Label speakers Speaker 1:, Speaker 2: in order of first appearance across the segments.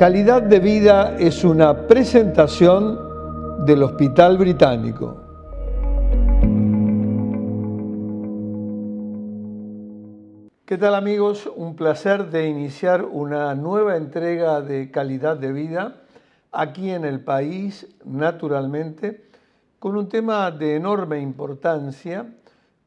Speaker 1: Calidad de Vida es una presentación del Hospital Británico. ¿Qué tal, amigos? Un placer de iniciar una nueva entrega de Calidad de Vida aquí en el país, naturalmente, con un tema de enorme importancia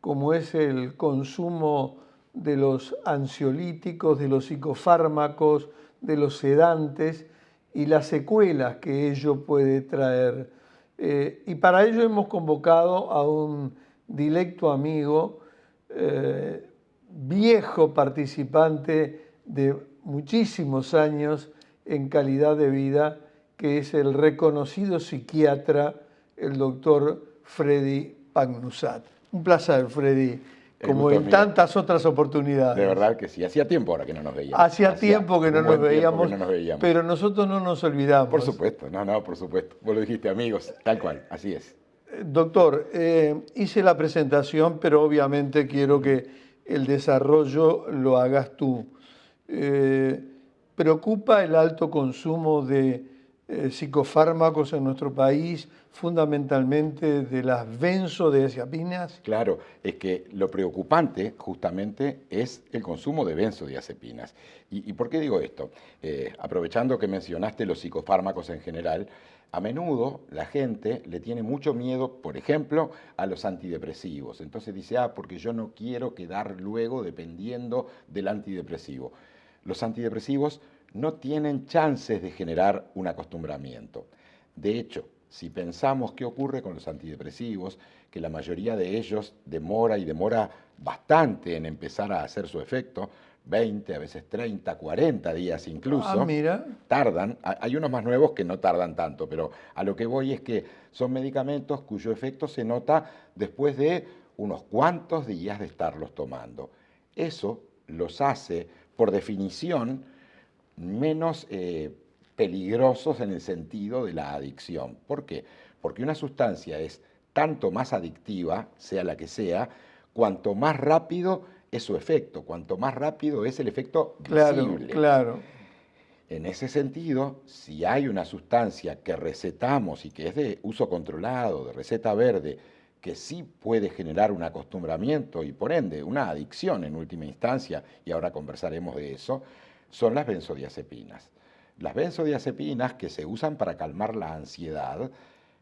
Speaker 1: como es el consumo de los ansiolíticos, de los psicofármacos, de los sedantes y las secuelas que ello puede traer. Y para ello hemos convocado a un dilecto amigo, viejo participante de muchísimos años en Calidad de Vida, que es el reconocido psiquiatra, el doctor Freddy Pagnusat. Un placer, Freddy, como en tantas otras oportunidades.
Speaker 2: De verdad que sí. Hacía tiempo ahora que no nos veíamos.
Speaker 1: Hacía tiempo que no nos veíamos, pero nosotros no nos olvidamos.
Speaker 2: Por supuesto, por supuesto. Vos lo dijiste, amigos, tal cual, así es.
Speaker 1: Doctor, hice la presentación, pero obviamente quiero que el desarrollo lo hagas tú. ¿Preocupa el alto consumo de psicofármacos en nuestro país, fundamentalmente de las benzodiazepinas?
Speaker 2: Claro, es que lo preocupante justamente es el consumo de benzodiazepinas. ¿Y por qué digo esto? Aprovechando que mencionaste los psicofármacos en general, a menudo la gente le tiene mucho miedo, por ejemplo, a los antidepresivos. Entonces dice, porque yo no quiero quedar luego dependiendo del antidepresivo. Los antidepresivos no tienen chances de generar un acostumbramiento. De hecho, si pensamos qué ocurre con los antidepresivos, que la mayoría de ellos demora bastante en empezar a hacer su efecto, 20, a veces 30, 40 días incluso.
Speaker 1: Mira.
Speaker 2: Tardan. Hay unos más nuevos que no tardan tanto, pero a lo que voy es que son medicamentos cuyo efecto se nota después de unos cuantos días de estarlos tomando. Eso los hace, por definición, menos peligrosos en el sentido de la adicción. ¿Por qué? Porque una sustancia es tanto más adictiva, sea la que sea, cuanto más rápido es su efecto, cuanto más rápido es el efecto visible.
Speaker 1: Claro.
Speaker 2: En ese sentido, si hay una sustancia que recetamos y que es de uso controlado, de receta verde, que sí puede generar un acostumbramiento y por ende una adicción en última instancia, y ahora conversaremos de eso, son las benzodiazepinas. Las benzodiazepinas que se usan para calmar la ansiedad,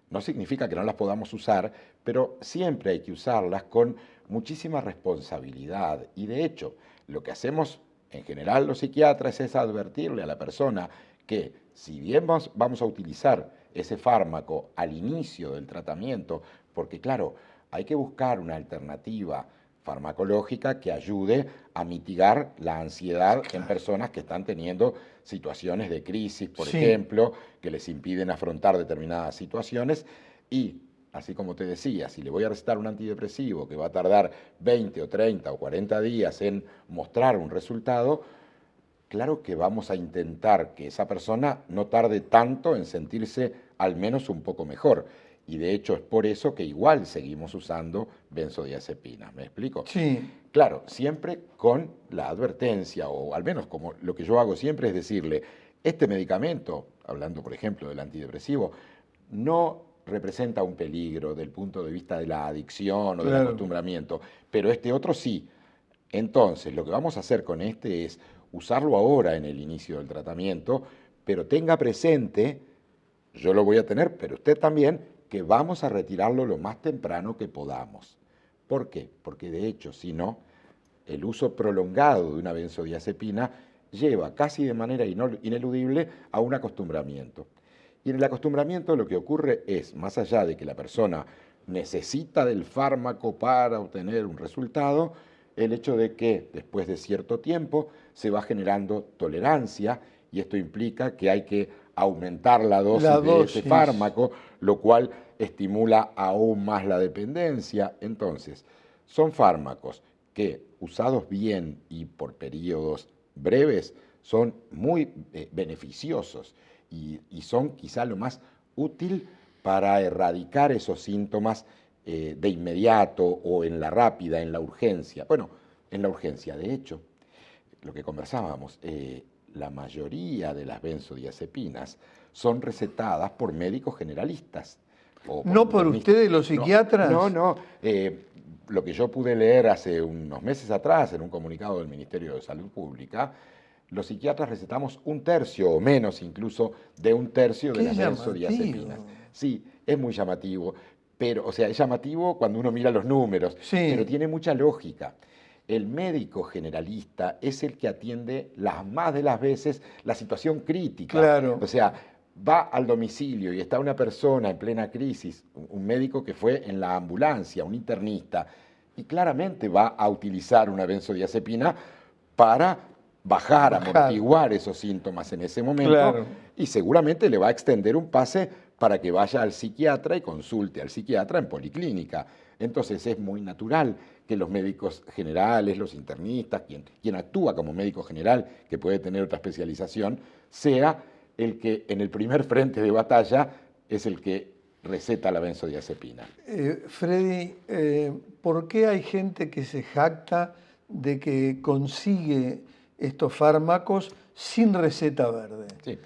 Speaker 2: no significa que no las podamos usar, pero siempre hay que usarlas con muchísima responsabilidad. Y de hecho, lo que hacemos en general los psiquiatras es advertirle a la persona que si bien vamos a utilizar ese fármaco al inicio del tratamiento, porque claro, hay que buscar una alternativa farmacológica que ayude a mitigar la ansiedad en personas que están teniendo situaciones de crisis, por ejemplo, que les impiden afrontar determinadas situaciones. Y, así como te decía, si le voy a recetar un antidepresivo que va a tardar 20 o 30 o 40 días en mostrar un resultado, claro que vamos a intentar que esa persona no tarde tanto en sentirse al menos un poco mejor. Y de hecho es por eso que igual seguimos usando benzodiazepinas. ¿Me explico?
Speaker 1: Sí.
Speaker 2: Claro, siempre con la advertencia, o al menos como lo que yo hago siempre es decirle, este medicamento, hablando por ejemplo del antidepresivo, no representa un peligro del punto de vista de la adicción o del acostumbramiento, pero este otro sí. Entonces, lo que vamos a hacer con este es usarlo ahora en el inicio del tratamiento, pero tenga presente, yo lo voy a tener, pero usted también, que vamos a retirarlo lo más temprano que podamos. ¿Por qué? Porque de hecho, si no, el uso prolongado de una benzodiazepina lleva casi de manera ineludible a un acostumbramiento. Y en el acostumbramiento lo que ocurre es, más allá de que la persona necesita del fármaco para obtener un resultado, el hecho de que después de cierto tiempo se va generando tolerancia y esto implica que hay que aumentar la dosis de ese fármaco, lo cual estimula aún más la dependencia. Entonces, son fármacos que, usados bien y por periodos breves, son muy beneficiosos y son quizá lo más útil para erradicar esos síntomas de inmediato o en la rápida, en la urgencia. Bueno, en la urgencia, de hecho, lo que conversábamos, la mayoría de las benzodiazepinas son recetadas por médicos generalistas.
Speaker 1: ¿No por ustedes los psiquiatras?
Speaker 2: No. Lo que yo pude leer hace unos meses atrás en un comunicado del Ministerio de Salud Pública, los psiquiatras recetamos 1/3 o menos incluso de 1/3 de las benzodiazepinas. Sí, es muy llamativo, pero, o sea, es llamativo cuando uno mira los números, pero tiene mucha lógica. El médico generalista es el que atiende las más de las veces la situación crítica.
Speaker 1: Claro.
Speaker 2: O sea, va al domicilio y está una persona en plena crisis, un médico que fue en la ambulancia, un internista, y claramente va a utilizar una benzodiazepina para bajar, amortiguar esos síntomas en ese momento, y seguramente le va a extender un pase para que vaya al psiquiatra y consulte al psiquiatra en policlínica. Entonces es muy natural que los médicos generales, los internistas, quien actúa como médico general, que puede tener otra especialización, sea el que en el primer frente de batalla es el que receta la benzodiazepina.
Speaker 1: Freddy, ¿por qué hay gente que se jacta de que consigue estos fármacos sin receta verde?
Speaker 2: Sí.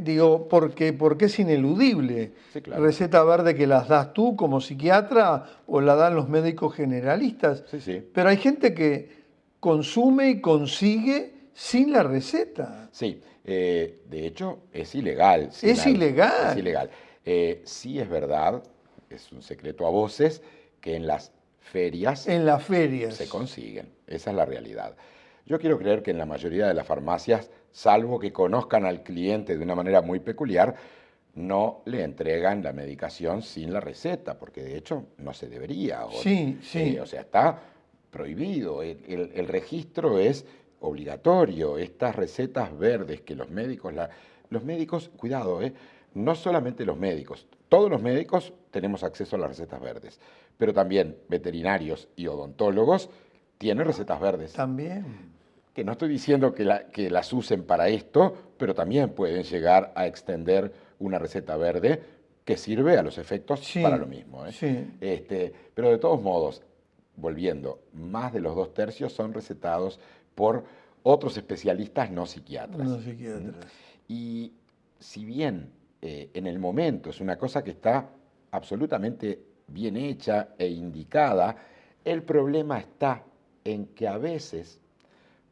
Speaker 1: Digo, porque es ineludible.
Speaker 2: Sí, claro.
Speaker 1: Receta verde que las das tú como psiquiatra o la dan los médicos generalistas.
Speaker 2: Sí.
Speaker 1: Pero hay gente que consume y consigue sin la receta.
Speaker 2: Sí, de hecho es ilegal.
Speaker 1: Es ilegal.
Speaker 2: Es ilegal. Sí es verdad, es un secreto a voces, que en las ferias...
Speaker 1: En las ferias.
Speaker 2: Se consiguen, esa es la realidad. Yo quiero creer que en la mayoría de las farmacias, salvo que conozcan al cliente de una manera muy peculiar, no le entregan la medicación sin la receta, porque de hecho no se debería.
Speaker 1: Sí.
Speaker 2: O sea, está prohibido. El registro es obligatorio. Estas recetas verdes que los médicos, cuidado, no solamente los médicos, todos los médicos tenemos acceso a las recetas verdes, pero también veterinarios y odontólogos tienen recetas verdes.
Speaker 1: También.
Speaker 2: Que no estoy diciendo que las usen para esto, pero también pueden llegar a extender una receta verde que sirve a los efectos para lo mismo. Pero de todos modos, volviendo, más de los 2/3 son recetados por otros especialistas no psiquiatras.
Speaker 1: No psiquiatras.
Speaker 2: Y si bien en el momento es una cosa que está absolutamente bien hecha e indicada, el problema está en que a veces,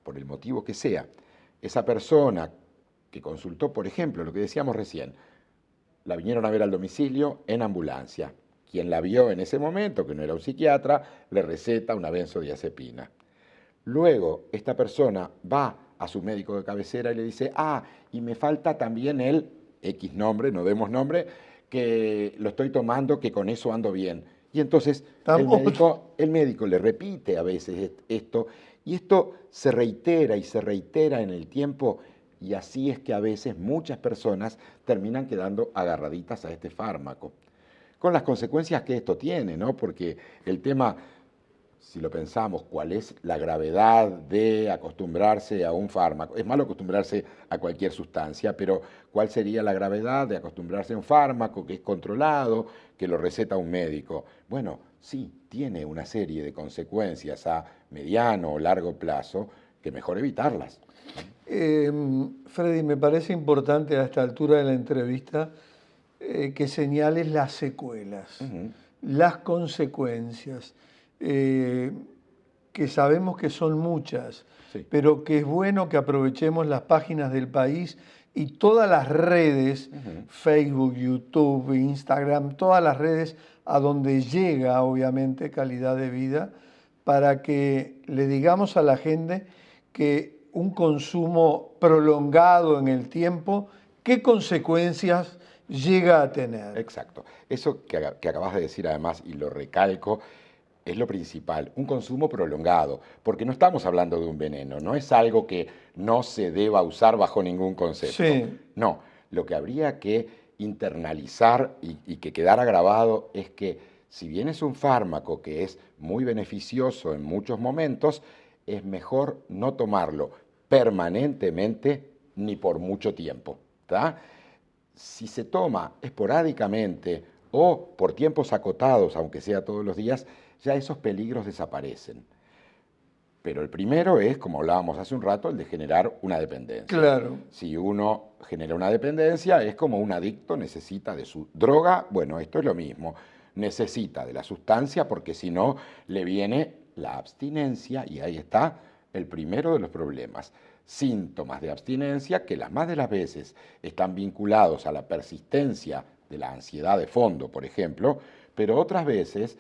Speaker 2: por el motivo que sea, esa persona que consultó, por ejemplo, lo que decíamos recién, la vinieron a ver al domicilio en ambulancia. Quien la vio en ese momento, que no era un psiquiatra, le receta una benzodiazepina. Luego, esta persona va a su médico de cabecera y le dice, y me falta también el X nombre, no demos nombre, que lo estoy tomando, que con eso ando bien. Y entonces el médico le repite a veces esto, y esto se reitera y se reitera en el tiempo, y así es que a veces muchas personas terminan quedando agarraditas a este fármaco, con las consecuencias que esto tiene, ¿no? Porque el tema, si lo pensamos, cuál es la gravedad de acostumbrarse a un fármaco. Es malo acostumbrarse a cualquier sustancia, pero ¿cuál sería la gravedad de acostumbrarse a un fármaco que es controlado, que lo receta un médico? Bueno, sí, tiene una serie de consecuencias a mediano o largo plazo que mejor evitarlas.
Speaker 1: Freddy, me parece importante a esta altura de la entrevista que señales las secuelas, las consecuencias. Que sabemos que son muchas, pero que es bueno que aprovechemos las páginas del país y todas las redes, Facebook, YouTube, Instagram, todas las redes a donde llega obviamente Calidad de Vida, para que le digamos a la gente que un consumo prolongado en el tiempo, ¿qué consecuencias llega a tener?
Speaker 2: Exacto. Eso que acabas de decir además, y lo recalco, es lo principal, un consumo prolongado, porque no estamos hablando de un veneno, no es algo que no se deba usar bajo ningún concepto. No, lo que habría que internalizar y que quedara grabado es que si bien es un fármaco que es muy beneficioso en muchos momentos, es mejor no tomarlo permanentemente ni por mucho tiempo, ¿tá? Si se toma esporádicamente o por tiempos acotados, aunque sea todos los días, ya esos peligros desaparecen. Pero el primero es, como hablábamos hace un rato, el de generar una dependencia.
Speaker 1: Claro.
Speaker 2: Si uno genera una dependencia, es como un adicto necesita de su droga. Bueno, esto es lo mismo. Necesita de la sustancia porque si no, le viene la abstinencia y ahí está el primero de los problemas. Síntomas de abstinencia que las más de las veces están vinculados a la persistencia de la ansiedad de fondo, por ejemplo, pero otras veces,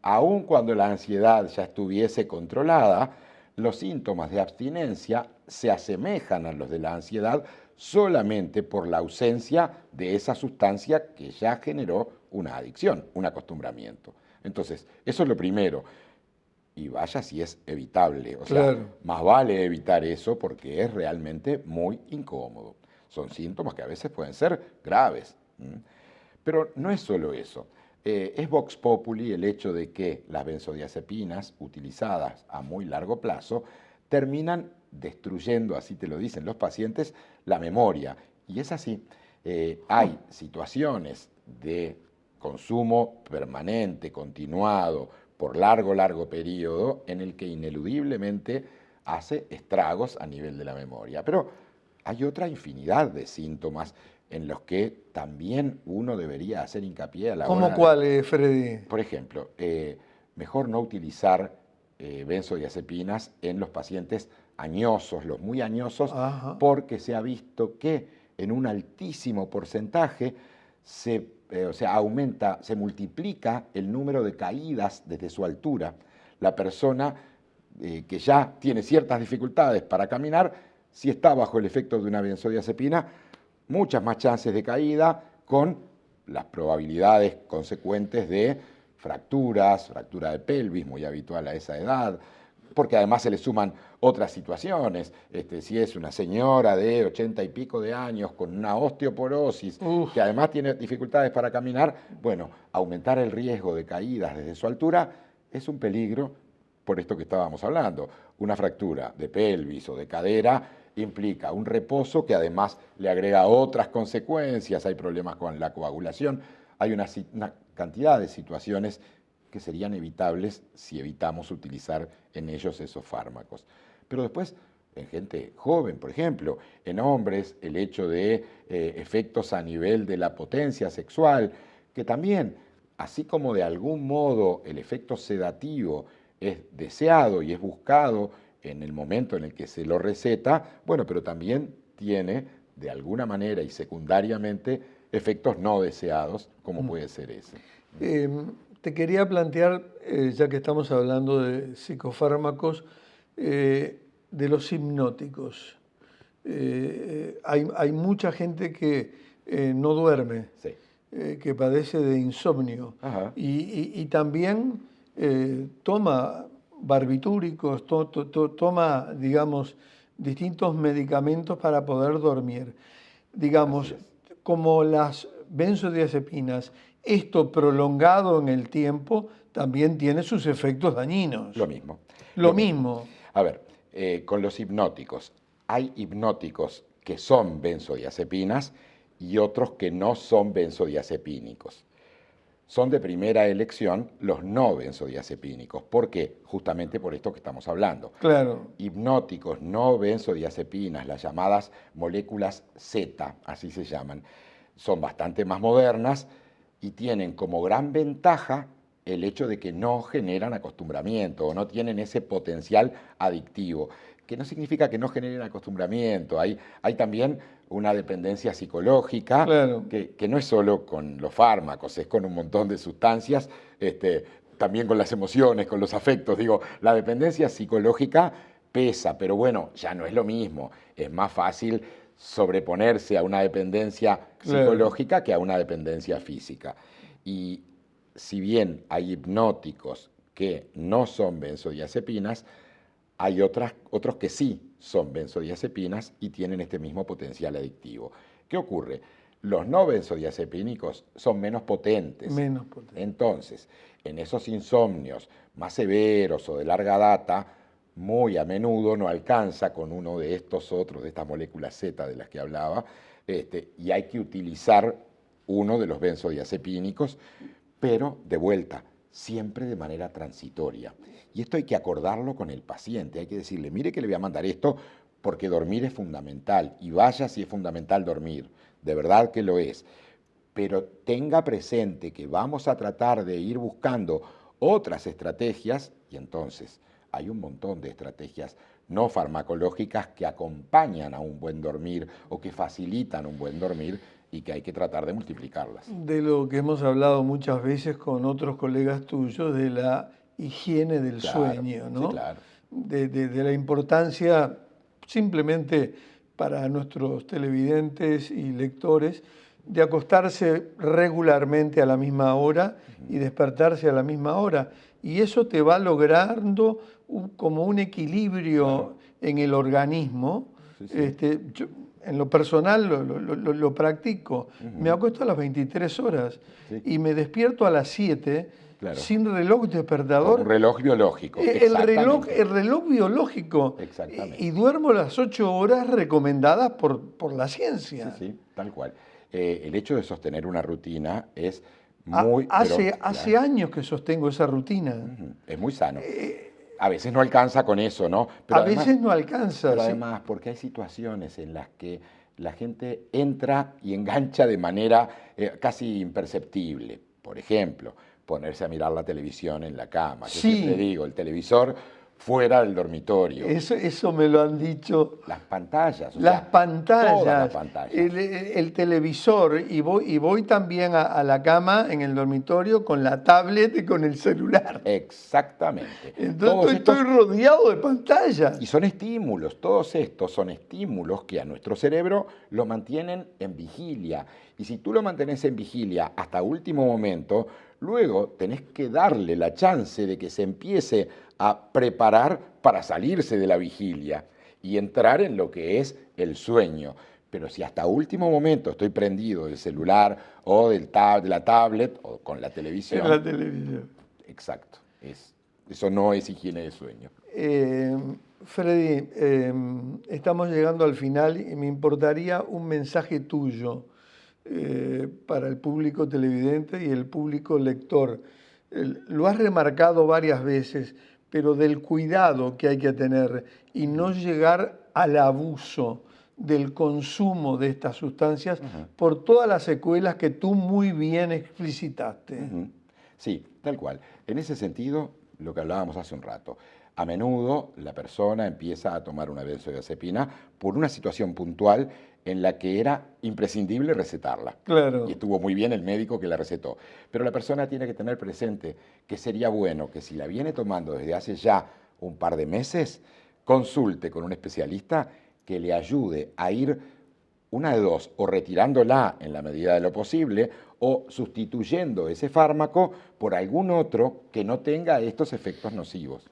Speaker 2: aun cuando la ansiedad ya estuviese controlada, los síntomas de abstinencia se asemejan a los de la ansiedad solamente por la ausencia de esa sustancia que ya generó una adicción, un acostumbramiento. Entonces, eso es lo primero. Y vaya si es evitable. O sea,
Speaker 1: Claro.
Speaker 2: más vale evitar eso porque es realmente muy incómodo. Son síntomas que a veces pueden ser graves. Pero no es solo eso. Es vox populi el hecho de que las benzodiazepinas utilizadas a muy largo plazo terminan destruyendo, así te lo dicen los pacientes, la memoria. Y es así. Hay situaciones de consumo permanente, continuado, por largo periodo, en el que ineludiblemente hace estragos a nivel de la memoria. Pero hay otra infinidad de síntomas en los que también uno debería hacer hincapié a la hora
Speaker 1: ¿Cómo cuál, Freddy?
Speaker 2: Por ejemplo, mejor no utilizar benzodiazepinas en los pacientes añosos, los muy añosos,
Speaker 1: Ajá.
Speaker 2: porque se ha visto que en un altísimo porcentaje aumenta, se multiplica el número de caídas desde su altura. La persona que ya tiene ciertas dificultades para caminar, si está bajo el efecto de una benzodiazepina, muchas más chances de caída con las probabilidades consecuentes de fracturas, fractura de pelvis, muy habitual a esa edad, porque además se le suman otras situaciones. Si es una señora de 80 y pico de años con una osteoporosis, que además tiene dificultades para caminar, bueno, aumentar el riesgo de caídas desde su altura es un peligro por esto que estábamos hablando. Una fractura de pelvis o de cadera implica un reposo que además le agrega otras consecuencias, hay problemas con la coagulación, hay una cantidad de situaciones que serían evitables si evitamos utilizar en ellos esos fármacos. Pero después, en gente joven, por ejemplo, en hombres, el hecho de efectos a nivel de la potencia sexual, que también, así como de algún modo el efecto sedativo es deseado y es buscado en el momento en el que se lo receta, bueno, pero también tiene de alguna manera y secundariamente efectos no deseados, como puede ser ese.
Speaker 1: Te quería plantear, ya que estamos hablando de psicofármacos, de los hipnóticos. Hay mucha gente que no duerme,
Speaker 2: Sí.
Speaker 1: Que padece de insomnio y también toma barbitúricos, toma, digamos, distintos medicamentos para poder dormir. Digamos, como las benzodiazepinas, esto prolongado en el tiempo también tiene sus efectos dañinos.
Speaker 2: Lo mismo.
Speaker 1: Lo mismo.
Speaker 2: A ver, con los hipnóticos, hay hipnóticos que son benzodiazepinas y otros que no son benzodiazepínicos. Son de primera elección los no benzodiazepínicos. ¿Por qué? Justamente por esto que estamos hablando.
Speaker 1: Claro.
Speaker 2: Hipnóticos no benzodiazepinas, las llamadas moléculas Z, así se llaman, son bastante más modernas y tienen como gran ventaja el hecho de que no generan acostumbramiento o no tienen ese potencial adictivo, que no significa que no generen acostumbramiento. Hay también una dependencia psicológica,
Speaker 1: claro,
Speaker 2: que no es solo con los fármacos, es con un montón de sustancias, también con las emociones, con los afectos. Digo, la dependencia psicológica pesa, pero bueno, ya no es lo mismo. Es más fácil sobreponerse a una dependencia psicológica que a una dependencia física. Y si bien hay hipnóticos que no son benzodiazepinas, hay otros que sí son benzodiazepinas y tienen este mismo potencial adictivo. ¿Qué ocurre? Los no benzodiazepínicos son menos potentes.
Speaker 1: Menos potentes.
Speaker 2: Entonces, en esos insomnios más severos o de larga data, muy a menudo no alcanza con uno de estos otros, de estas moléculas Z de las que hablaba, y hay que utilizar uno de los benzodiazepínicos, pero de vuelta, siempre de manera transitoria. Y esto hay que acordarlo con el paciente, hay que decirle, mire que le voy a mandar esto porque dormir es fundamental, y vaya si es fundamental dormir, de verdad que lo es. Pero tenga presente que vamos a tratar de ir buscando otras estrategias, y entonces hay un montón de estrategias no farmacológicas que acompañan a un buen dormir o que facilitan un buen dormir y que hay que tratar de multiplicarlas.
Speaker 1: De lo que hemos hablado muchas veces con otros colegas tuyos, de la higiene del sueño, ¿no?
Speaker 2: Sí, claro.
Speaker 1: De la importancia, simplemente para nuestros televidentes y lectores, de acostarse regularmente a la misma hora y despertarse a la misma hora. Y eso te va logrando como un equilibrio en el organismo.
Speaker 2: Sí, sí.
Speaker 1: Yo, en lo personal lo practico. Me acuesto a las 23 horas y me despierto a las 7 sin reloj despertador.
Speaker 2: Como un reloj biológico.
Speaker 1: El reloj biológico.
Speaker 2: Exactamente.
Speaker 1: Y duermo las 8 horas recomendadas por la ciencia.
Speaker 2: Sí, sí, tal cual. El hecho de sostener una rutina es muy...
Speaker 1: Hace años que sostengo esa rutina.
Speaker 2: Es muy sano. A veces no alcanza con eso, ¿no?
Speaker 1: Pero veces no alcanza.
Speaker 2: Pero además, porque hay situaciones en las que la gente entra y engancha de manera casi imperceptible. Por ejemplo, ponerse a mirar la televisión en la cama. Yo siempre digo, el televisor fuera del dormitorio.
Speaker 1: Eso me lo han dicho.
Speaker 2: Las pantallas.
Speaker 1: Las pantallas.
Speaker 2: Todas las pantallas.
Speaker 1: El televisor. Y voy también a la cama, en el dormitorio, con la tablet y con el celular.
Speaker 2: Exactamente.
Speaker 1: Entonces estoy rodeado de pantallas.
Speaker 2: Y son estímulos. Todos estos son estímulos que a nuestro cerebro lo mantienen en vigilia. Y si tú lo mantienes en vigilia hasta último momento, luego tenés que darle la chance de que se empiece a preparar para salirse de la vigilia y entrar en lo que es el sueño. Pero si hasta último momento estoy prendido del celular o de la tablet o con la televisión.
Speaker 1: En la televisión.
Speaker 2: Exacto. Eso no es higiene de sueño.
Speaker 1: Freddy, estamos llegando al final y me importaría un mensaje tuyo para el público televidente y el público lector. Lo has remarcado varias veces, pero del cuidado que hay que tener y no llegar al abuso del consumo de estas sustancias por todas las secuelas que tú muy bien explicitaste.
Speaker 2: Sí, tal cual. En ese sentido, lo que hablábamos hace un rato, a menudo la persona empieza a tomar una benzodiazepina por una situación puntual en la que era imprescindible recetarla.
Speaker 1: Claro.
Speaker 2: Y estuvo muy bien el médico que la recetó. Pero la persona tiene que tener presente que sería bueno que si la viene tomando desde hace ya un par de meses, consulte con un especialista que le ayude a ir una de dos, o retirándola en la medida de lo posible, o sustituyendo ese fármaco por algún otro que no tenga estos efectos nocivos.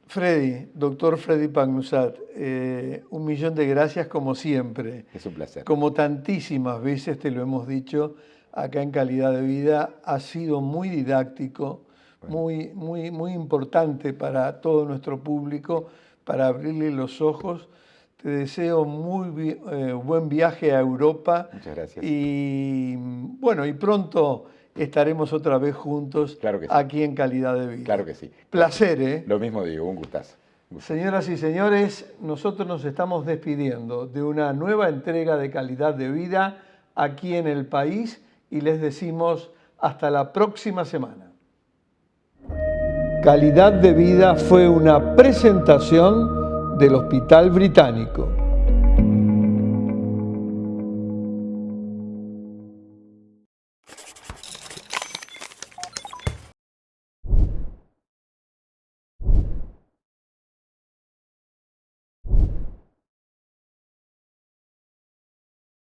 Speaker 1: Freddy, doctor Freddy Pagnusat, 1.000.000 de gracias como siempre.
Speaker 2: Es un placer.
Speaker 1: Como tantísimas veces te lo hemos dicho acá en Calidad de Vida, ha sido muy didáctico, muy importante para todo nuestro público, para abrirle los ojos. Te deseo muy buen viaje a Europa.
Speaker 2: Muchas gracias.
Speaker 1: Y bueno, y pronto estaremos otra vez juntos aquí en Calidad de Vida.
Speaker 2: Claro que sí.
Speaker 1: Placer, ¿eh?
Speaker 2: Lo mismo digo, un gustazo.
Speaker 1: Señoras y señores, nosotros nos estamos despidiendo de una nueva entrega de Calidad de Vida aquí en el país y les decimos hasta la próxima semana. Calidad de Vida fue una presentación del Hospital Británico.